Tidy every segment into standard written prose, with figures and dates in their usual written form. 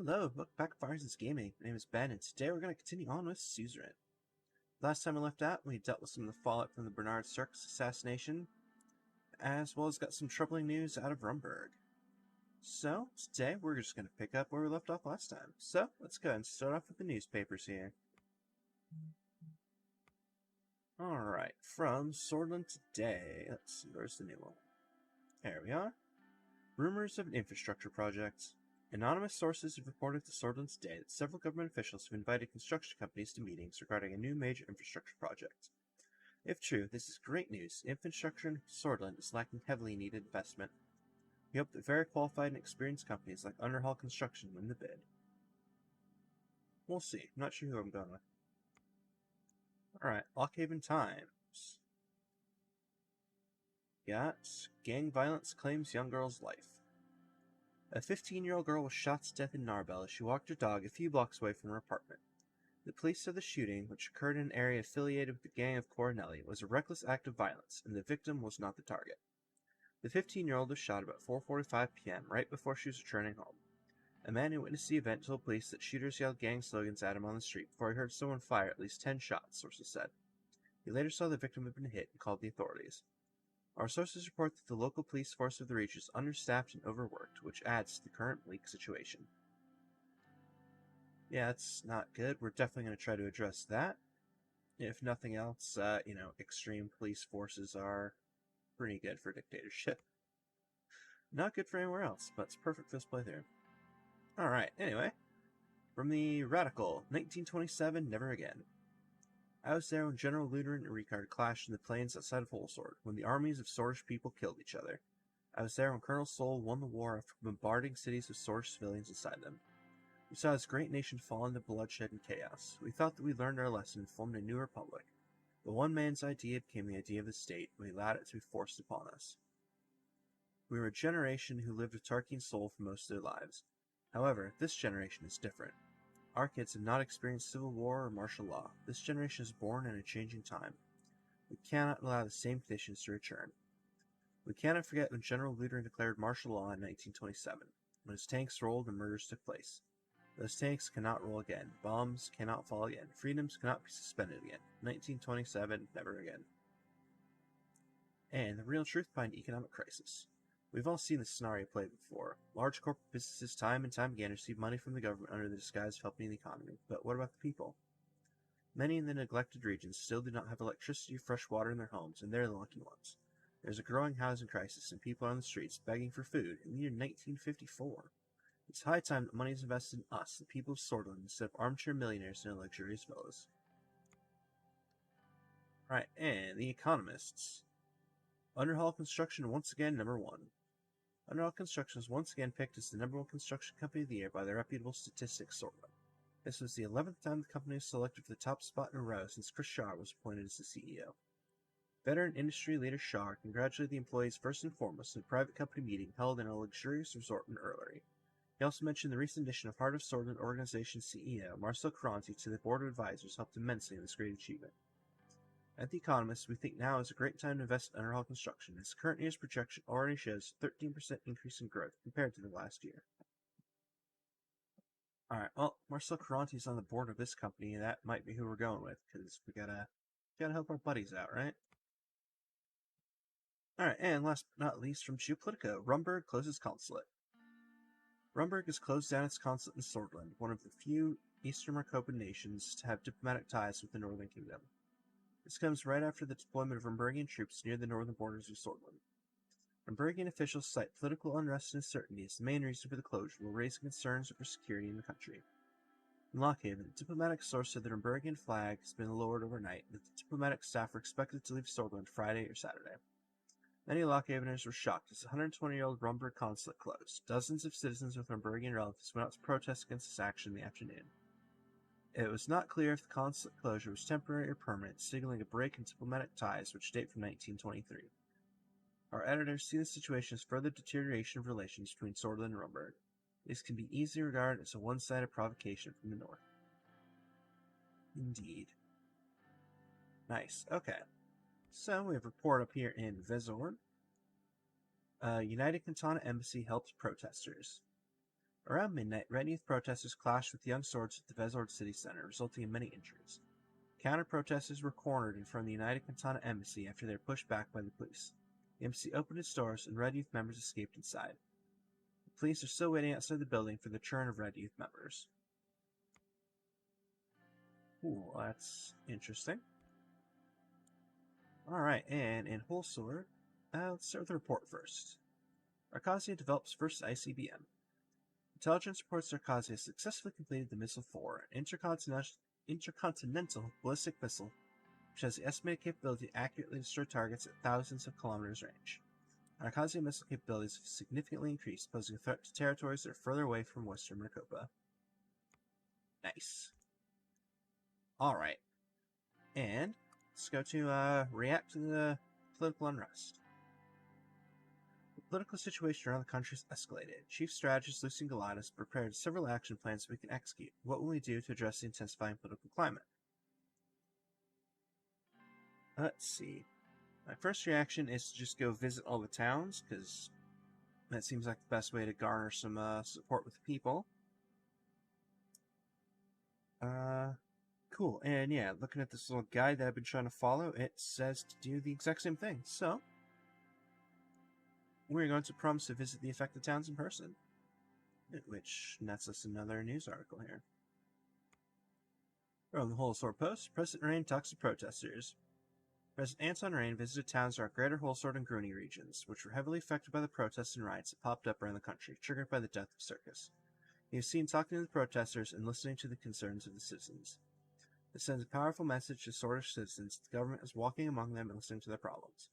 Hello, welcome back to Fire's Gaming. My name is Ben, and today we're going to continue on with Suzerain. Last time we left out, we dealt with some of the fallout from the Bernard Circus assassination, as well as got some troubling news out of Rumburg. So, today we're just going to pick up where we left off last time. So, let's go ahead and start off with the newspapers here. Alright, from Swordland Today. Let's see, where's the new one? There we are. Rumors of an infrastructure project. Anonymous sources have reported to Swordland Today that several government officials have invited construction companies to meetings regarding a new major infrastructure project. If true, this is great news. Infrastructure in Swordland is lacking heavily needed investment. We hope that very qualified and experienced companies like Underhall Construction win the bid. We'll see. I'm not sure who I'm going with. Alright, Lockhaven Times. Got gang violence claims young girl's life. A 15-year-old girl was shot to death in Narbel as she walked her dog a few blocks away from her apartment. The police said the shooting, which occurred in an area affiliated with the gang of Koronti, was a reckless act of violence, and the victim was not the target. The 15-year-old was shot about 4:45 p.m., right before she was returning home. A man who witnessed the event told police that shooters yelled gang slogans at him on the street before he heard someone fire at least 10 shots, sources said. He later saw the victim had been hit and called the authorities. Our sources report that the local police force of the region is understaffed and overworked, which adds to the current bleak situation. Yeah, that's not good. We're definitely going to try to address that. If nothing else, extreme police forces are pretty good for dictatorship. Not good for anywhere else, but it's perfect for this playthrough. Alright, anyway. From the Radical, 1927, Never Again. I was there when General Lutheran and Ricard clashed in the plains outside of Holsword, when the armies of Swordish people killed each other. I was there when Colonel Sol won the war after bombarding cities with Swordish civilians inside them. We saw this great nation fall into bloodshed and chaos. We thought that we learned our lesson and formed a new republic. But one man's idea became the idea of the state, and we allowed it to be forced upon us. We were a generation who lived with Tarquin soul for most of their lives. However, this generation is different. Our kids have not experienced civil war or martial law. This generation is born in a changing time. We cannot allow the same conditions to return. We cannot forget when General Lutheran declared martial law in 1927, when his tanks rolled and murders took place. Those tanks cannot roll again. Bombs cannot fall again. Freedoms cannot be suspended again. 1927, never again. And the real truth behind economic crisis. We've all seen this scenario played before. Large corporate businesses time and time again receive money from the government under the disguise of helping the economy. But what about the people? Many in the neglected regions still do not have electricity or fresh water in their homes, and they're the lucky ones. There's a growing housing crisis, and people are on the streets begging for food in the year 1954. It's high time that money is invested in us, the people of Swordland, instead of armchair millionaires in luxurious villas. Right, and the economists. Underhall Construction once again #1. Underhall Construction was once again picked as the #1 construction company of the year by the reputable Statistics Swordland. This was the 11th time the company was selected for the top spot in a row since Chris Shaw was appointed as the CEO. Veteran industry leader Shaw congratulated the employees first and foremost in a private company meeting held in a luxurious resort in Earlery. He also mentioned the recent addition of Heart of Swordland organization CEO Marcel Koronti to the board of advisors helped immensely in this great achievement. At The Economist, we think now is a great time to invest in Underhall Construction, as the current year's projection already shows a 13% increase in growth compared to the last year. Alright, well, Marcel Koronti's on the board of this company, and that might be who we're going with, because we gotta help our buddies out, right? Alright, and last but not least, from Geopolitica, Rumburg closes consulate. Rumburg has closed down its consulate in Swordland, one of the few Eastern Marcopan nations to have diplomatic ties with the Northern Kingdom. This comes right after the deployment of Rumburgian troops near the northern borders of Swordland. Rumburgian officials cite political unrest and uncertainty as the main reason for the closure, while raising concerns over security in the country. In Lockhaven, a diplomatic source said the Rumburgian flag has been lowered overnight, and that the diplomatic staff were expected to leave Swordland Friday or Saturday. Many Lockhaveners were shocked as the 120-year-old Rumburg consulate closed. Dozens of citizens with Rumburgian relatives went out to protest against this action in the afternoon. It was not clear if the consulate closure was temporary or permanent, signaling a break in diplomatic ties which date from 1923. Our editors see the situation as further deterioration of relations between Swordland and Rumburg. This can be easily regarded as a one-sided provocation from the north. Indeed. Nice, okay. So, we have a report up here in Vezor. United Cantana Embassy helps protesters. Around midnight, red youth protesters clashed with young swords at the Vezord city center, resulting in many injuries. Counter-protesters were cornered in front of the United Katana Embassy after they were pushed back by the police. The embassy opened its doors, and Red Youth members escaped inside. The police are still waiting outside the building for the return of Red Youth members. Ooh, that's interesting. Alright, and in Whole Sword, let's start with the report first. Arcasia develops first ICBM. Intelligence reports Arcasia has successfully completed the Missile 4, an intercontinental ballistic missile which has the estimated capability to accurately destroy targets at thousands of kilometers range. Arcasia missile capabilities have significantly increased, posing a threat to territories that are further away from western Maricopa. Nice. Alright. And let's go to react to the political unrest. The political situation around the country has escalated. Chief Strategist Lucien Galatas prepared several action plans we can execute. What will we do to address the intensifying political climate? Let's see. My first reaction is to just go visit all the towns, because that seems like the best way to garner some support with the people. Cool. And yeah, looking at this little guide that I've been trying to follow, it says to do the exact same thing. So, we're going to promise to visit the affected towns in person. Which nets us another news article here. From the Whole Sword Post, President Rain talks to protesters. President Anton Rain visited towns around Greater Whole Sword and Gruni regions, which were heavily affected by the protests and riots that popped up around the country, triggered by the death of Circus. He was seen talking to the protesters and listening to the concerns of the citizens. This sends a powerful message to Swordish citizens that the government is walking among them and listening to their problems.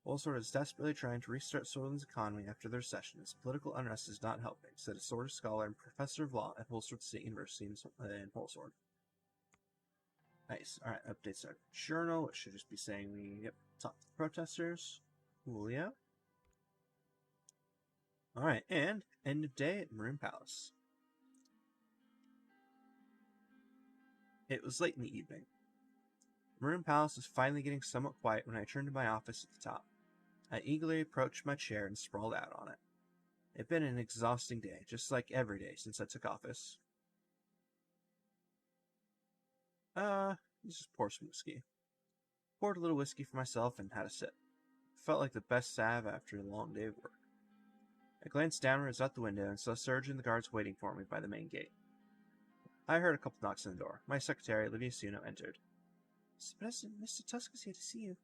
Whole Sword is desperately trying to restart Sworden's economy after the recession, as political unrest is not helping, said a Swordish scholar and professor of law at Whole Sword State University in Whole Sword. Nice. Alright, updates our journal. It should just be saying we talked to the protesters. Coolio. Alright, and end of day at Maroon Palace. It was late in the evening. Maroon Palace was finally getting somewhat quiet when I returned to my office at the top. I eagerly approached my chair and sprawled out on it. It had been an exhausting day, just like every day since I took office. Let's just pour some whiskey. Poured a little whiskey for myself and had a sip. It felt like the best salve after a long day of work. I glanced downwards out the window and saw Serge and the guards waiting for me by the main gate. I heard a couple knocks on the door. My secretary, Livia Suno, entered. Mr. President, Mr. Tusk is here to see you.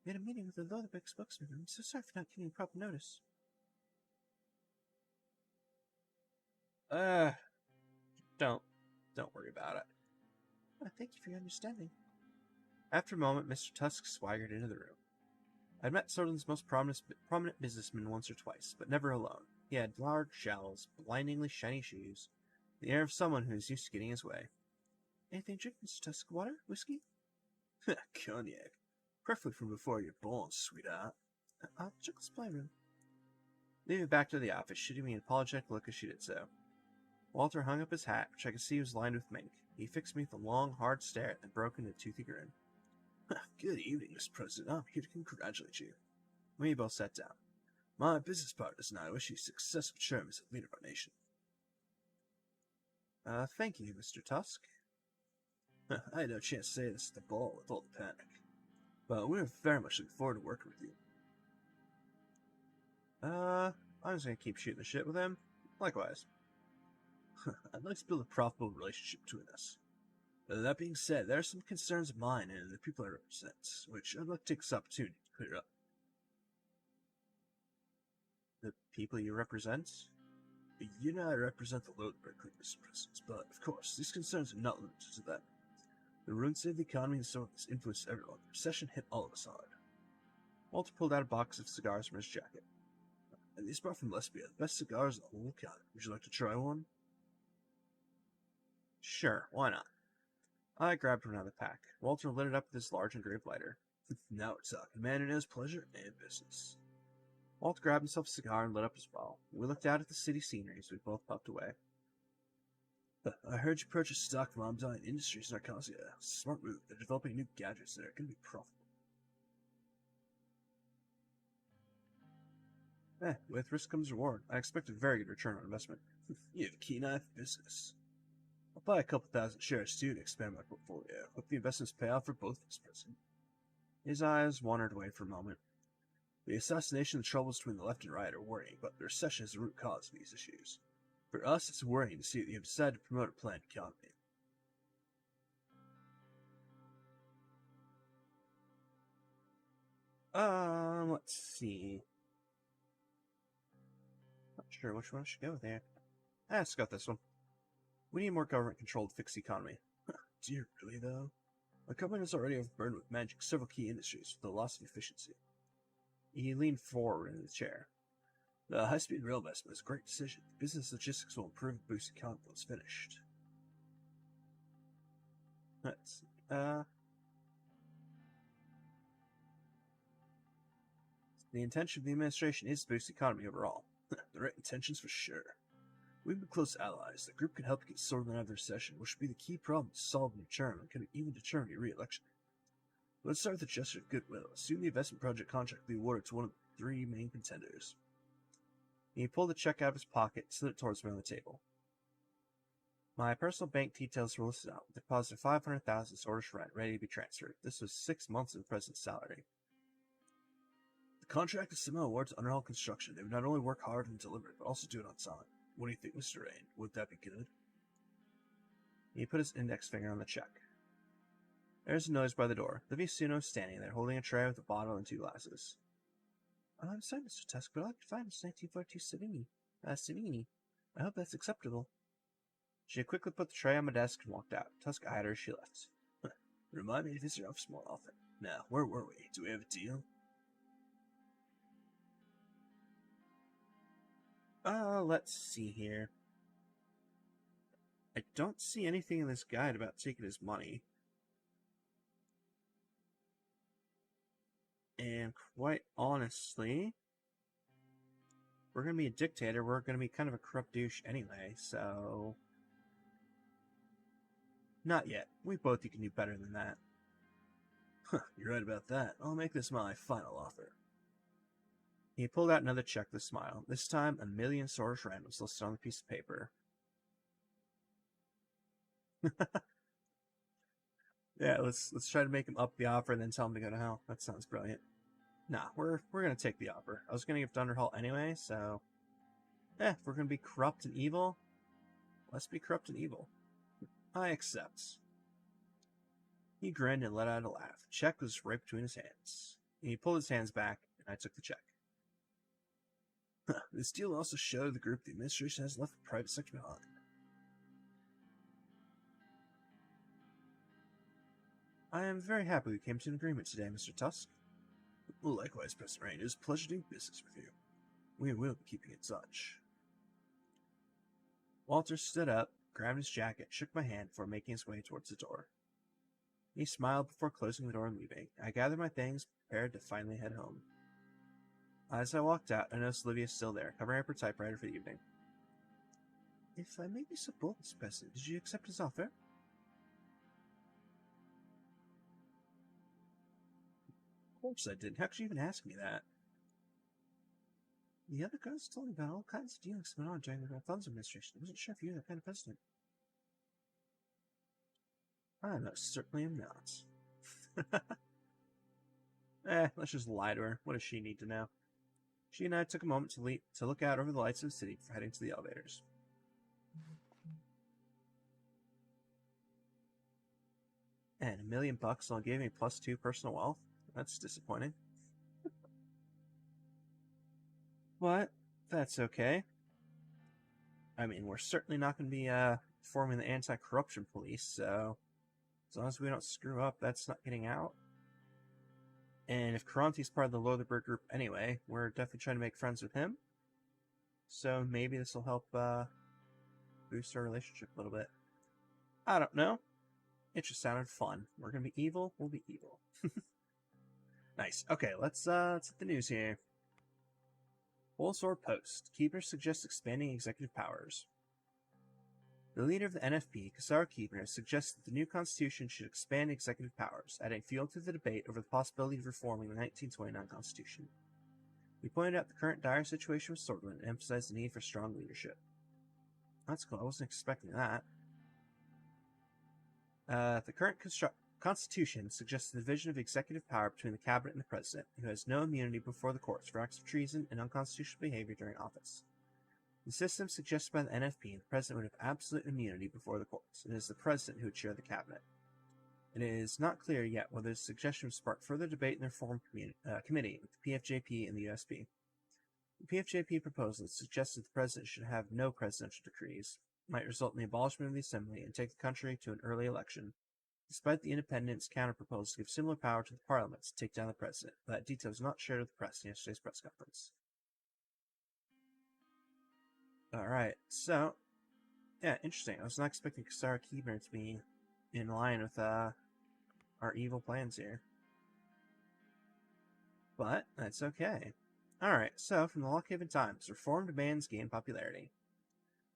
We had a meeting with the Lotharbek spokesman. I'm so sorry for not giving you proper notice. Don't worry about it. Thank you for your understanding. After a moment, Mr. Tusk swaggered into the room. I'd met Sordlin's most prominent businessman once or twice, but never alone. He had large jowls, blindingly shiny shoes, the air of someone who is used to getting his way. Anything to drink, Mr. Tusk? Water? Whiskey? Cognac. Preferably from before you're born, sweetheart. I'll check the supply room. Leaving back to the office, shooting me an apologetic look as she did so. Walter hung up his hat, which I could see was lined with mink. He fixed me with a long, hard stare and broke into a toothy grin. Good evening, Mr. President. I'm here to congratulate you. We both sat down. My business partners and I wish you successful term as a leader of our nation. Thank you, Mr. Tusk. I had no chance to say this at the ball with all the panic, but we're very much looking forward to working with you. I'm just gonna keep shooting the shit with him. Likewise. I'd like to build a profitable relationship between us. That being said, there are some concerns of mine and the people I represent, which I'd like to take this opportunity to clear up. The people you represent? You know I represent the Lotharbek Clique, Mr. President, but of course, these concerns are not limited to them. The ruin saved the economy and so has influenced everyone. The recession hit all of us hard. Walter pulled out a box of cigars from his jacket. And these brought from Lesbia, the best cigars in the whole county. Would you like to try one? Sure, why not? I grabbed another pack. Walter lit it up with his large engraved lighter. Now we're talking. Man who knows pleasure and business. Walter grabbed himself a cigar and lit up as well. We looked out at the city scenery as we both puffed away. I heard you purchased stock from Omdine Industries in Arcasia. Smart move. They're developing new gadgets that are going to be profitable. With risk comes reward. I expect a very good return on investment. You have a keen eye for business. I'll buy a couple thousand shares too to expand my portfolio. Hope the investments pay off for both of us, President. His eyes wandered away for a moment. The assassination and the troubles between the left and right are worrying, but the recession is the root cause of these issues. For us, it's worrying to see that you have decided to promote a planned economy. Let's see. Not sure which one I should go with there. Let's go with this one. We need more government-controlled fixed economy. Do you really, though? My company is already overburdened with managing several key industries with the loss of efficiency. He leaned forward in the chair. The high-speed rail investment is a great decision. Business logistics will improve and boost the economy when it's finished. Let's see. The intention of the administration is to boost the economy overall. The right intentions for sure. We've been close allies. The group can help get sorted out of the recession, which would be the key problem to solve in the term and could even determine your re-election. Let's start with the Gesture of Goodwill. Assume the investment project contract will be awarded to one of the three main contenders. He pulled a check out of his pocket and slid it towards me on the table. My personal bank details were listed out. Deposited 500,000 Swordfish rent ready to be transferred. This was 6 months of the president's salary. The contract is similar award to Underhall Construction. They would not only work hard and deliver it, but also do it on time. What do you think, Mr. Rain? Would that be good? He put his index finger on the check. There's a noise by the door. Livia Suno is standing there, holding a tray with a bottle and 2 glasses. I'm sorry, Mr. Tusk, but I'd like to find Mr. 1942 Savini. I hope that's acceptable. She quickly put the tray on my desk and walked out. Tusk eyed her as she left. Remind me to visit your office more often. Now, where were we? Do we have a deal? Let's see here. I don't see anything in this guide about taking his money. And quite honestly, we're going to be a dictator. We're going to be kind of a corrupt douche anyway, so... Not yet. We both can do better than that. You're right about that. I'll make this my final offer. He pulled out another check with a smile. This time, 1,000,000 Swordfish rand was listed on the piece of paper. Yeah, let's try to make him up the offer and then tell him to go to hell. That sounds brilliant. Nah, we're gonna take the offer. I was gonna give Underhall anyway, so... if we're gonna be corrupt and evil, let's be corrupt and evil. I accept. He grinned and let out a laugh. The check was right between his hands. He pulled his hands back, and I took the check. This deal also showed the group the administration has left the private sector behind. I am very happy we came to an agreement today, Mr. Tusk. Likewise, President Rain. It is a pleasure doing business with you. We will be keeping in touch. Walter stood up, grabbed his jacket, shook my hand before making his way towards the door. He smiled before closing the door and leaving. I gathered my things, prepared to finally head home. As I walked out, I noticed Livia still there, covering up her typewriter for the evening. If I may be so bold, Mr. President, did you accept his offer? Of course I did. How could you even ask me that? The other girls told me about all kinds of dealings going on during the Funds administration. I wasn't sure if you were that kind of president. I most certainly am not. Let's just lie to her. What does she need to know? She and I took a moment to look out over the lights of the city before heading to the elevators. And $1,000,000 only gave me +2 personal wealth? That's disappointing. But that's okay. I mean, we're certainly not going to be forming the anti-corruption police, so as long as we don't screw up, that's not getting out. And if Koronti's part of the Lotharbird group anyway, we're definitely trying to make friends with him. So maybe this will help boost our relationship a little bit. I don't know. It just sounded fun. We're going to be evil, we'll be evil. Nice. Okay, let's hit the news here. Whole Sword Post. Keeper suggests expanding executive powers. The leader of the NFP, Kasara Keeper, suggests that the new constitution should expand executive powers, adding fuel to the debate over the possibility of reforming the 1929 constitution. We pointed out the current dire situation with Swordland and emphasized the need for strong leadership. That's cool. I wasn't expecting that. The current Constitution suggests the division of executive power between the cabinet and the president, who has no immunity before the courts for acts of treason and unconstitutional behavior during office. The system suggested by the NFP, the president would have absolute immunity before the courts. It is the president who would chair the cabinet. It is not clear yet whether this suggestion would spark further debate in the reform committee with the PFJP and the USB. The PFJP proposal suggests that the president should have no presidential decrees, might result in the abolishment of the assembly and take the country to an early election, despite the independents' counter-proposal to give similar power to the parliament to take down the president. That detail was not shared with the press in yesterday's press conference. Alright, so, yeah, interesting. I was not expecting Kasara Keeper to be in line with our evil plans here. But that's okay. Alright, so from the Lockhaven Times, reform demands gain popularity.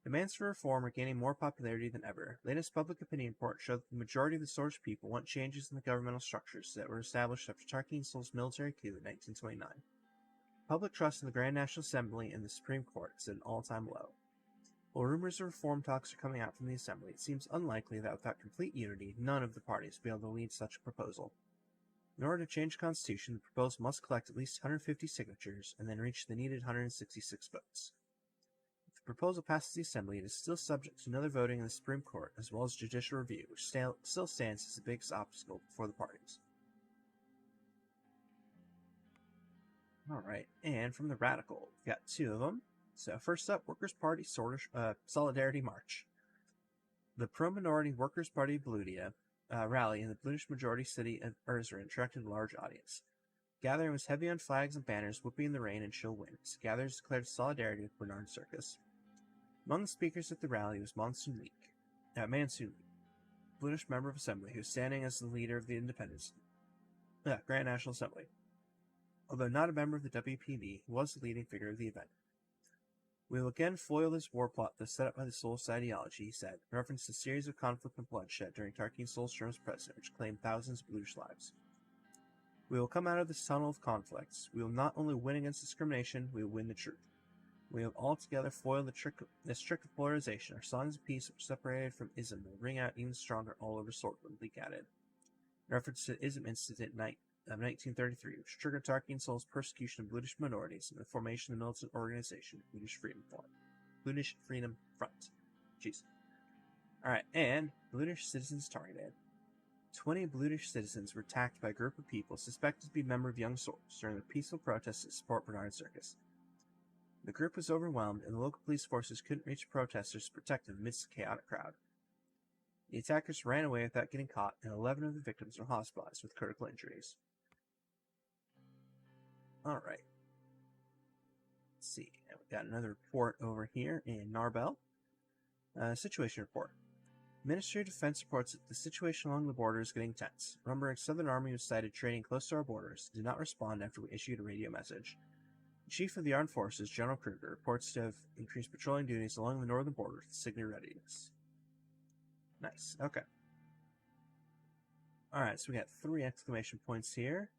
Demands for reform are gaining more popularity than ever. Latest public opinion reports show that the majority of the Sorge people want changes in the governmental structures that were established after Tarkin Sol's military coup in 1929. Public trust in the Grand National Assembly and the Supreme Court is at an all-time low. While rumors of reform talks are coming out from the Assembly, it seems unlikely that without complete unity, none of the parties will be able to lead such a proposal. In order to change the Constitution, the proposal must collect at least 150 signatures and then reach the needed 166 votes. If the proposal passes the Assembly, it is still subject to another voting in the Supreme Court, as well as judicial review, which still stands as the biggest obstacle before the parties. Alright, and from the Radical, we've got two of them. So first up, Workers' Party Solidarity March. The pro-minority Workers' Party of Beludia rally in the Bluish majority city of Erzurum attracted a large audience. Gathering was heavy on flags and banners, whooping in the rain and chill winds. Gatherers declared solidarity with Bernard Circus. Among the speakers at the rally was Mansoon Leek, Bluish member of Assembly, who was standing as the leader of the Independence Grand National Assembly. Although not a member of the WPB, he was the leading figure of the event. We will again foil this war plot that's set up by the Sol's ideology, he said, in reference to a series of conflict and bloodshed during Tarkin Sol's term as president, which claimed thousands of Bluish lives. We will come out of this tunnel of conflicts. We will not only win against discrimination, we will win the truth. We will altogether foil this trick of polarization. Our songs of peace, which separated from ism, will ring out even stronger all over Swordland, Leek added. In reference to the ism incident of 1933, which triggered Tarkin Sol's persecution of Bluish minorities and the formation of the militant organization, Bluish Freedom Front. Jeez. Alright, and Bluish citizens targeted. 20 Bluish citizens were attacked by a group of people suspected to be members of Young Swords during the peaceful protests to support Bernard Circus. The group was overwhelmed, and the local police forces couldn't reach protesters to protect them amidst the chaotic crowd. The attackers ran away without getting caught, and 11 of the victims were hospitalized with critical injuries. Alright. Let's see. Now we've got another report over here in Narbel. Situation report. Ministry of Defense reports that the situation along the border is getting tense. Rumberg's Southern Army was sighted training close to our borders, did not respond after we issued a radio message. The Chief of the Armed Forces, General Kruger, reports to have increased patrolling duties along the northern border with signal readiness. Nice, okay. Alright, so we got 3 exclamation points here.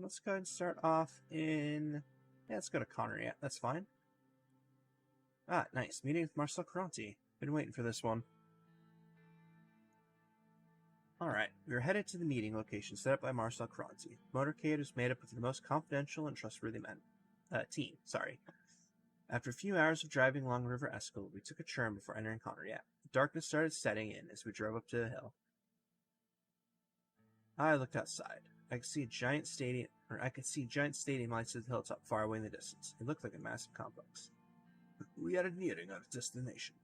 Let's go ahead and start off in... Yeah, let's go to Connor, yeah, that's fine. Ah, nice. Meeting with Marcel Koronti. Been waiting for this one. Alright, we are headed to the meeting location set up by Marcel Koronti. The motorcade is made up of the most confidential and trustworthy team. After a few hours of driving along River Eskel, we took a turn before entering Conriat. Darkness started setting in as we drove up to the hill. I looked outside. I could see giant stadium lights at the hilltop far away in the distance. It looked like a massive complex. We had a nearing our destination.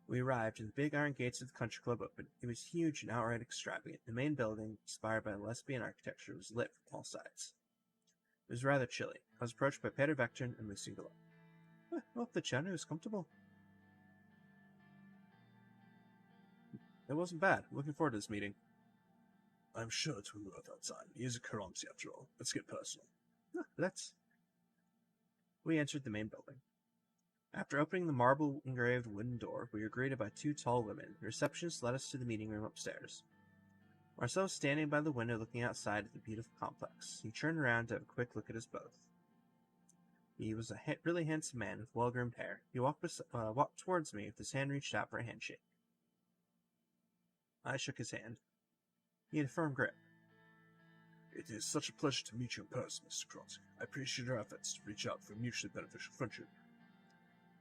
We arrived, and the big iron gates of the country club opened. It was huge and outright extravagant. The main building, inspired by lesbian architecture, was lit from all sides. It was rather chilly. I was approached by Peter Vectrin and Lucien Galop. I hope the channel is comfortable. It wasn't bad. Looking forward to this meeting. I'm sure it will be worth our time. He is a Koronti after all. Let's get personal. Let's. We entered the main building. After opening the marble-engraved wooden door, we were greeted by 2 tall women. The receptionist led us to the meeting room upstairs. Marcel was standing by the window looking outside at the beautiful complex. He turned around to have a quick look at us both. He was a really handsome man with well-groomed hair. He walked towards me with his hand reached out for a handshake. I shook his hand. He had a firm grip. It is such a pleasure to meet you in person, Mr. Koronti. I appreciate your efforts to reach out for a mutually beneficial friendship.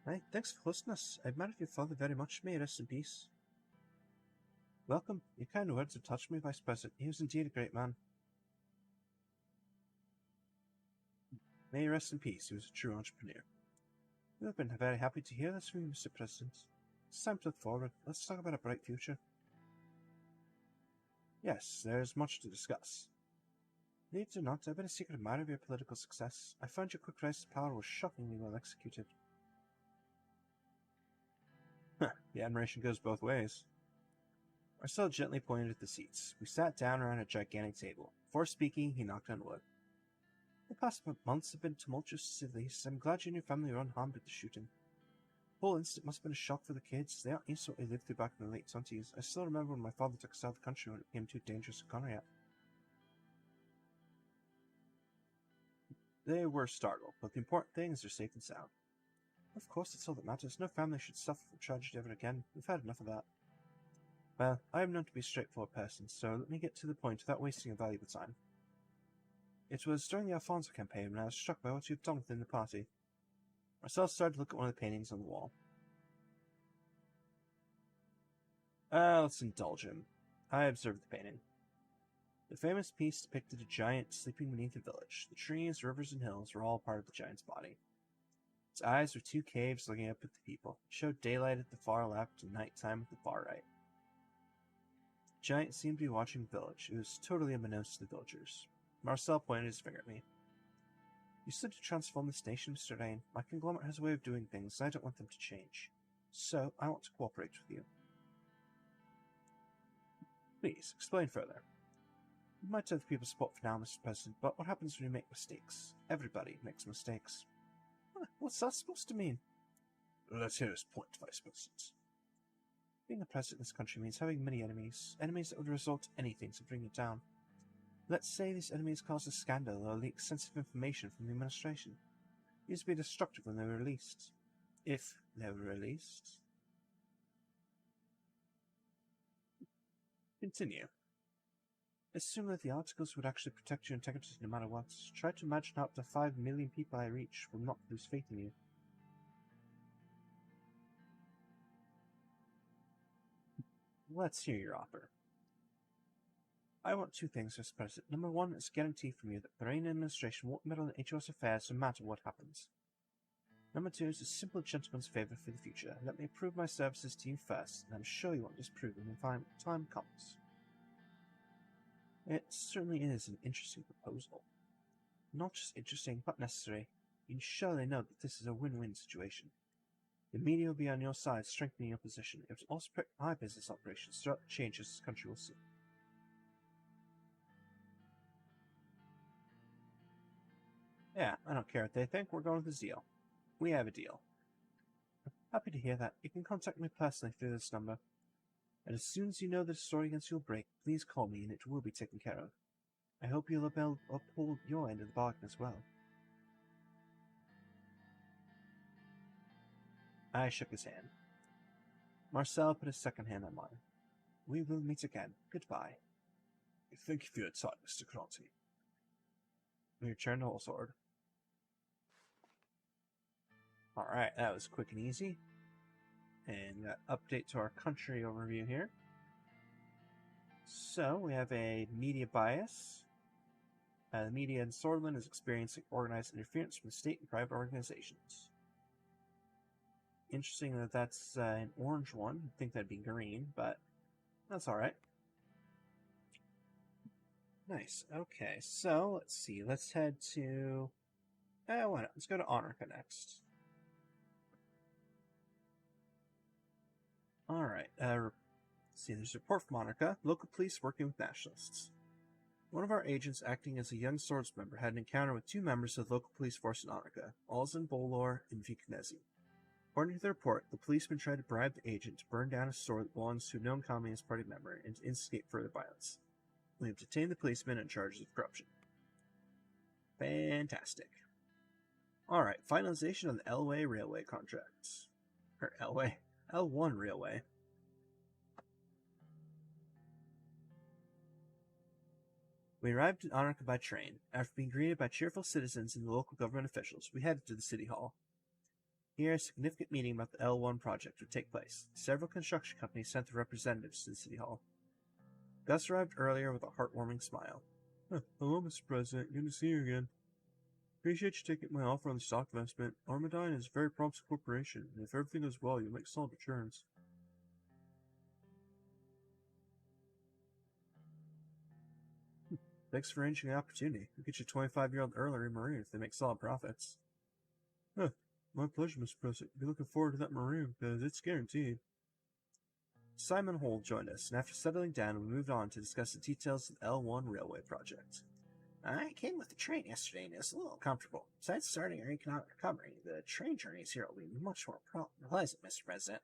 Right, thanks for hosting us. I admire your father very much. May he rest in peace. Welcome. Your kind words have touched me, Vice President. He was indeed a great man. May he rest in peace. He was a true entrepreneur. We have been very happy to hear this from you, Mr. President. It's time to look forward. Let's talk about a bright future. Yes, there's much to discuss. Need or not, I've been a secret admirer of your political success. I found your quick rise to power was shockingly well executed. The admiration goes both ways. Marcel gently pointed at the seats. We sat down around a gigantic table. Before speaking, he knocked on wood. The past months have been tumultuous to say the least. I'm glad you and your family were unharmed at the shooting. The whole incident must have been a shock for the kids. They aren't used to what we lived through back in the late 20s. I still remember when my father took us out of the country when it became too dangerous to Connery at. They were startled, but the important thing is they're safe and sound. Of course, it's all that matters. No family should suffer from tragedy ever again. We've had enough of that. Well, I am known to be a straightforward person, so let me get to the point without wasting your valuable time. It was during the Alfonso campaign when I was struck by what you've done within the party. Marcel started to look at one of the paintings on the wall. Let's indulge him. I observed the painting. The famous piece depicted a giant sleeping beneath a village. The trees, rivers, and hills were all part of the giant's body. Its eyes were two caves looking up at the people. It showed daylight at the far left and nighttime at the far right. The giant seemed to be watching the village. It was totally unbeknownst to the villagers. Marcel pointed his finger at me. You said to transform this nation, Mr. Rain. My conglomerate has a way of doing things, and I don't want them to change. So, I want to cooperate with you. Please, explain further. You might have the people's support for now, Mr. President, but what happens when you make mistakes? Everybody makes mistakes. What's that supposed to mean? Let's hear his point, Vice President. Being a president in this country means having many enemies, enemies that would result in anything to bring you down. Let's say these enemies cause a scandal or leak sensitive information from the administration. These would be destructive when they were released. If they were released. Continue. Assume that the articles would actually protect your integrity no matter what. Try to imagine how up to 5 million people I reach will not lose faith in you. Let's hear your offer. I want two things, Mr. President. Number one is a guarantee from you that the Bahrain administration won't meddle in HOS affairs no matter what happens. Number two is a simple gentleman's favor for the future. Let me prove my services to you first, and I'm sure you won't disprove them when time comes. It certainly is an interesting proposal. Not just interesting, but necessary. You can surely know that this is a win-win situation. The media will be on your side, strengthening your position. It will also protect my business operations throughout the changes this country will see. Yeah, I don't care what they think. We're going with this deal. We have a deal. Happy to hear that. You can contact me personally through this number. And as soon as you know that a story against you will break, please call me and it will be taken care of. I hope you'll uphold your end of the bargain as well. I shook his hand. Marcel put his second hand on mine. We will meet again. Goodbye. Thank you for your time, Mr. Koronti. We returned to Sword. Alright, that was quick and easy. And update to our country overview here. So, we have a media bias. The media in Swordland is experiencing organized interference from state and private organizations. Interesting that that's an orange one. I think that'd be green, but that's alright. Nice. Okay, so let's see. Let's head to... why not? Let's go to Anarcha next. Alright, let's see. There's a report from Anarcha. Local police working with nationalists. One of our agents, acting as a young swords member, had an encounter with two members of the local police force in Anarcha, Alzan Bolor and Vikanezi. According to the report, the policeman tried to bribe the agent to burn down a store that belongs to a known Communist Party member and to instigate further violence. We have detained the policeman in charge of corruption. Fantastic. Alright, finalization on the L-Way Railway contracts. Or L-Way? L1 Railway. We arrived in Anarcha by train. After being greeted by cheerful citizens and the local government officials, we headed to the city hall. Here, a significant meeting about the L1 project would take place. Several construction companies sent their representatives to the city hall. Gus arrived earlier with a heartwarming smile. Hello, Mr. President. Good to see you again. Appreciate you taking my offer on the stock investment. Armadine is a very promising corporation, and if everything goes well, you'll make solid returns. Thanks for arranging the opportunity. We'll get you a 25-year-old earlier Marine if they make solid profits. My pleasure, Mr. President. Be looking forward to that Marine, because it's guaranteed. Simon Holt joined us, and after settling down, we moved on to discuss the details of the L1 Railway project. I came with the train yesterday, and it was a little uncomfortable. Besides starting our economic recovery, the train journeys here will be much more pleasant, Mr. President.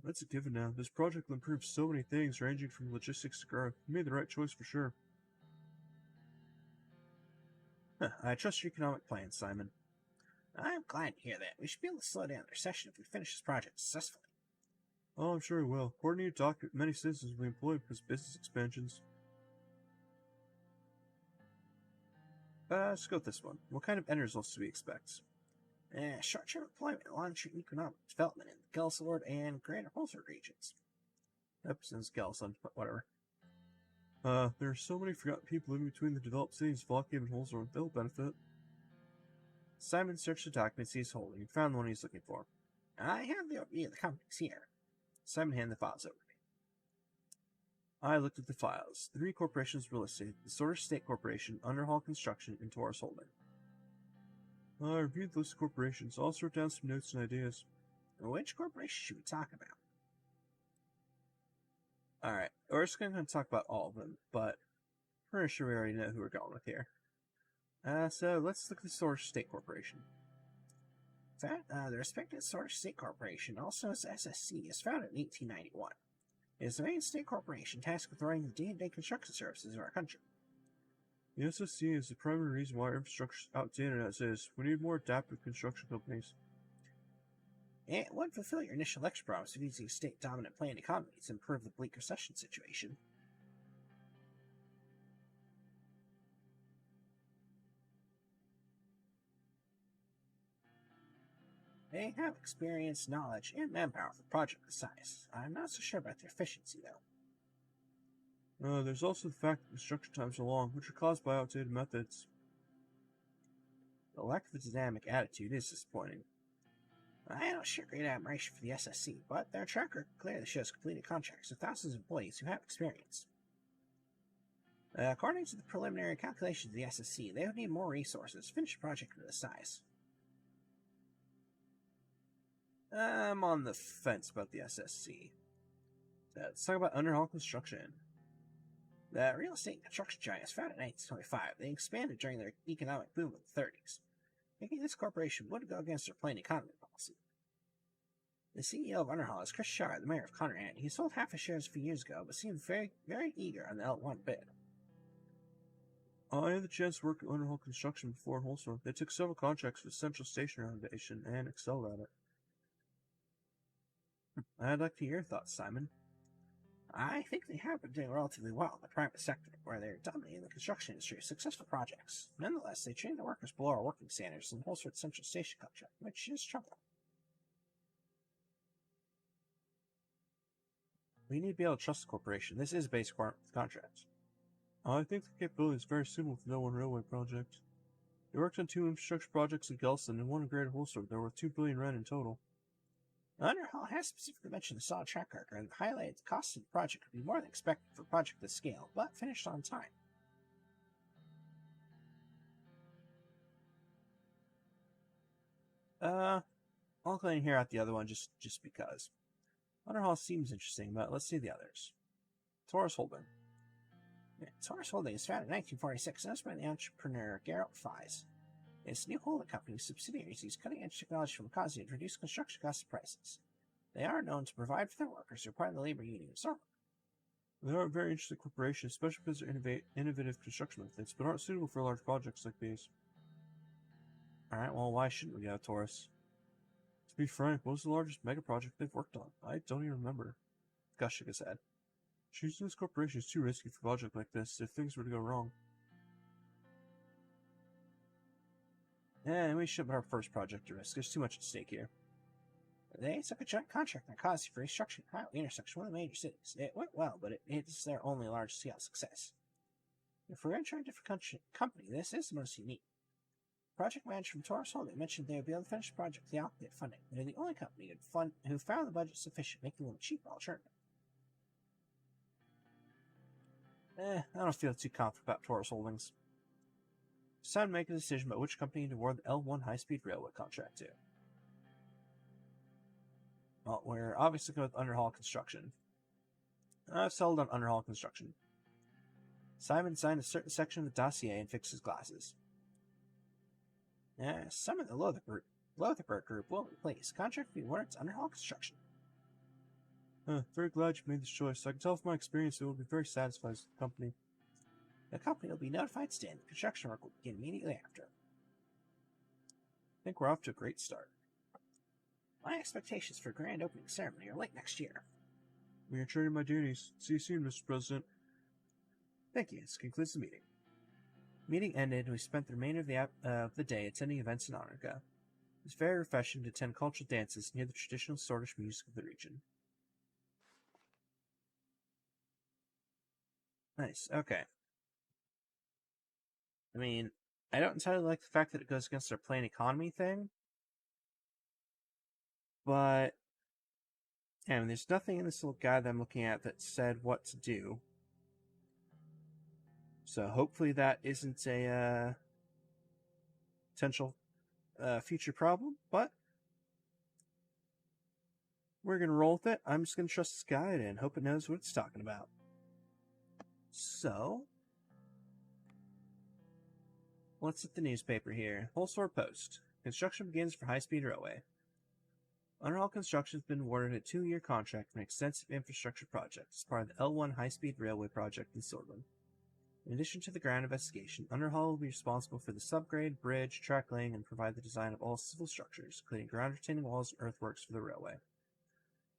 That's a given now. This project will improve so many things, ranging from logistics to growth. You made the right choice for sure. I trust your economic plan, Simon. I'm glad to hear that. We should be able to slow down the recession if we finish this project successfully. Oh, I'm sure we will. According to your document, many citizens will be employed because of business expansions. Let's go with this one. What kind of end results do we expect? Short-term employment, long-term economic development in the Gelsord and Greater Holzard regions. Represents Gelsord, but whatever. There are so many forgotten people living between the developed cities of Lockhaven and Holzard. They'll benefit. Simon searched the documents he's holding and found the one he's looking for. I have the overview of the companies here. Simon handed the files over to me. I looked at the files. 3 corporations were listed: the Sorter State Corporation, Underhall Construction, and Taurus Holding. I reviewed the list of corporations. I'll sort down some notes and ideas. Which corporation should we talk about? Alright, we're just going to talk about all of them, but I'm pretty sure we already know who we're going with here. So let's look at the Sorter State Corporation. In fact, the respected Sorter State Corporation, also known as SSC, is founded in 1891. It is the main state corporation tasked with running the day-to-day construction services of our country. The SSC is the primary reason why our infrastructure is outdated as is. We need more adaptive construction companies. It would fulfill your initial lecture promise of using a state-dominant planned economy to improve the bleak recession situation. They have experience, knowledge, and manpower for a project this size. I'm not so sure about their efficiency, though. There's also the fact that construction times are long, which are caused by outdated methods. The lack of a dynamic attitude is disappointing. I don't share great admiration for the SSC, but their track record clearly shows completed contracts with thousands of employees who have experience. According to the preliminary calculations of the SSC, they would need more resources to finish a project of this size. I'm on the fence about the SSC. Let's talk about Underhall Construction. The real estate and construction giant was founded in 1925. They expanded during their economic boom of the 30s. Thinking this corporation would go against their plain economy policy. The CEO of Underhall is Chris Shard, the mayor of Conrad. He sold half his shares a few years ago, but seemed very eager on the L1 bid. I had the chance to work at Underhall Construction before in Holzard. They took several contracts for the Central Station renovation and excelled at it. I'd like to hear your thoughts, Simon. I think they have been doing relatively well in the private sector, where they're dominating the construction industry with successful projects. Nonetheless, they train their workers below our working standards in the Holzard Central Station contract, which is trouble. We need to be able to trust the corporation. This is a basic requirement of the contract. I think the capability is very similar to the L1 Railway project. They worked on 2 infrastructure projects in Gelston and 1 in Greater Holzard that were worth 2 billion Ren in total. Underhall has specifically mentioned the solid track record and highlighted the cost of the project would be more than expected for a project this scale, but finished on time. I'll go ahead and hear out the other one just because. Underhall seems interesting, but let's see the others. Taurus Holding. Taurus Holding is founded in 1946 and owned by the entrepreneur Geralt Fies. Its new holding company subsidiaries use cutting-edge technology from Akazi to reduce construction costs and prices. They are known to provide for their workers who are part of the labor union of Zorba. They are a very interesting corporation, especially because of their innovative construction methods, but aren't suitable for large projects like these. Alright, well, why shouldn't we go, Taurus? To be frank, what was the largest mega project they've worked on? I don't even remember. Gus shook his head. Choosing this corporation is too risky for a project like this if things were to go wrong. We shouldn't put our first project to risk. There's too much at stake here. They took a joint contract on Cosy for restructuring highway intersection one of the major cities. It went well, but it's their only large-scale success. If we're going to try a different company, this is the most unique. Project manager from Taurus Holding mentioned they would be able to finish the project without funding. They're the only company who found the budget sufficient, making them a cheaper alternative. I don't feel too confident about Taurus Holdings. It's time to make a decision about which company to award the L1 high-speed railway contract to. Well, we're obviously going with Underhall Construction. I've settled on Underhall Construction. Simon signed a certain section of the dossier and fixed his glasses. Some of the Lotharbert group will be pleased. Contract will be awarded to Underhall Construction. Very glad you made this choice. I can tell from my experience it will be very satisfied with the company. The company will be notified today and the construction work will begin immediately after. I think we're off to a great start. My expectations for a grand opening ceremony are late next year. We are turning my duties. See you soon, Mr. President. Thank you. This concludes the meeting. Meeting ended, and we spent the remainder of the day attending events in Anarka. It was very refreshing to attend cultural dances near the traditional Sordish music of the region. Nice, okay. I mean, I don't entirely like the fact that it goes against our plain economy thing, but there's nothing in this little guide that I'm looking at that said what to do. So hopefully that isn't a potential future problem, but we're going to roll with it. I'm just going to trust this guide and hope it knows what it's talking about. So, let's hit the newspaper here. Wholesale Post. Construction begins for high-speed railway. Underhall Construction has been awarded a 2-year contract for an extensive infrastructure project as part of the L1 high-speed railway project in Sorlin. In addition to the ground investigation, Underhall will be responsible for the subgrade, bridge, track laying, and provide the design of all civil structures, including ground retaining walls and earthworks for the railway.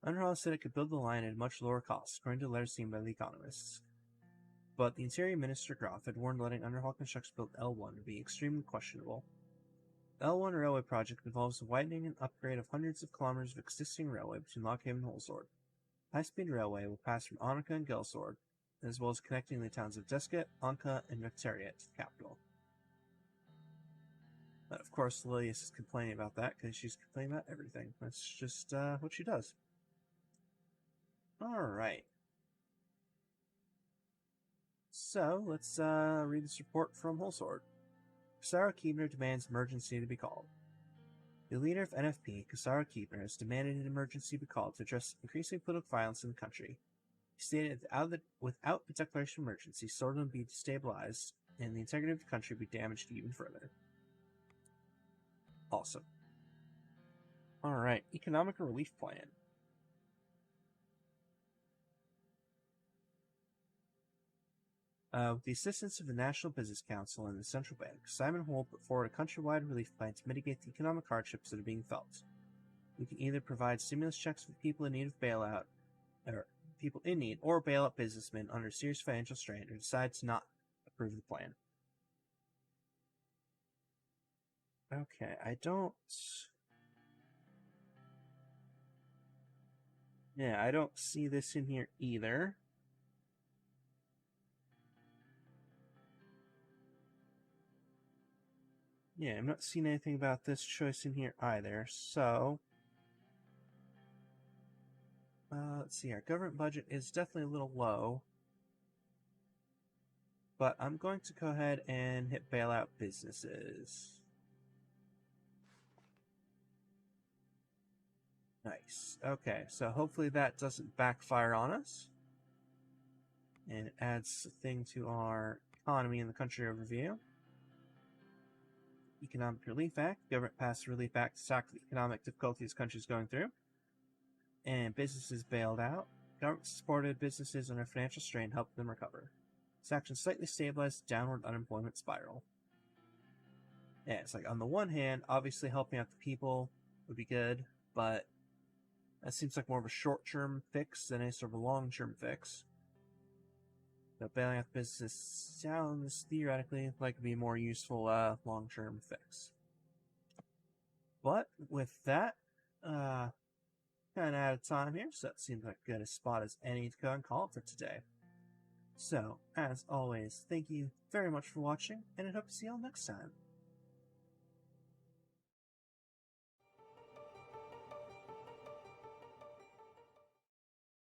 Underhall said it could build the line at a much lower cost, according to a letter seen by the economists. But the Interior Minister Groff had warned letting Underhall Construction build L1 would be extremely questionable. The L1 railway project involves the widening and upgrade of hundreds of kilometers of existing railway between Lockhaven and Holsord. High-speed railway will pass from Annika and Gelsord, as well as connecting the towns of Desket, Anka, and Vectariat to the capital. But of course, Lilius is complaining about that because she's complaining about everything. That's just what she does. Alright. So, let's read this report from Holsord. Kusara Keebner demands emergency to be called. The leader of NFP, Kusara Keebner, has demanded an emergency be called to address increasing political violence in the country. He stated that without the declaration of emergency, Sorlin would be destabilized, and the integrity of the country would be damaged even further. Awesome. Alright, Economic Relief Plan. With the assistance of the National Business Council and the Central Bank, Simon Hole put forward a countrywide relief plan to mitigate the economic hardships that are being felt. We can either provide stimulus checks for people in need of bailout, or people in need, or bail out businessmen under serious financial strain, or decide to not approve the plan. Okay, I don't see this in here either. Yeah, I'm not seeing anything about this choice in here either, so let's see, our government budget is definitely a little low, but I'm going to go ahead and hit bailout businesses. Nice. Okay, so hopefully that doesn't backfire on us. And it adds a thing to our economy in the country overview. Economic Relief Act. Government passed a relief act to tackle the economic difficulties the country is going through. And businesses bailed out. government-supported businesses under financial strain to help them recover. This action slightly stabilized the downward unemployment spiral. Yeah, it's like, on the one hand, obviously helping out the people would be good, but that seems like more of a short-term fix than a sort of a long-term fix. But bailing out the business sounds theoretically like it'd be a more useful long-term fix. But with that, kind of out of time here, so it seems like good a spot as any to go and call it for today. So, as always, thank you very much for watching, and I hope to see you all next time.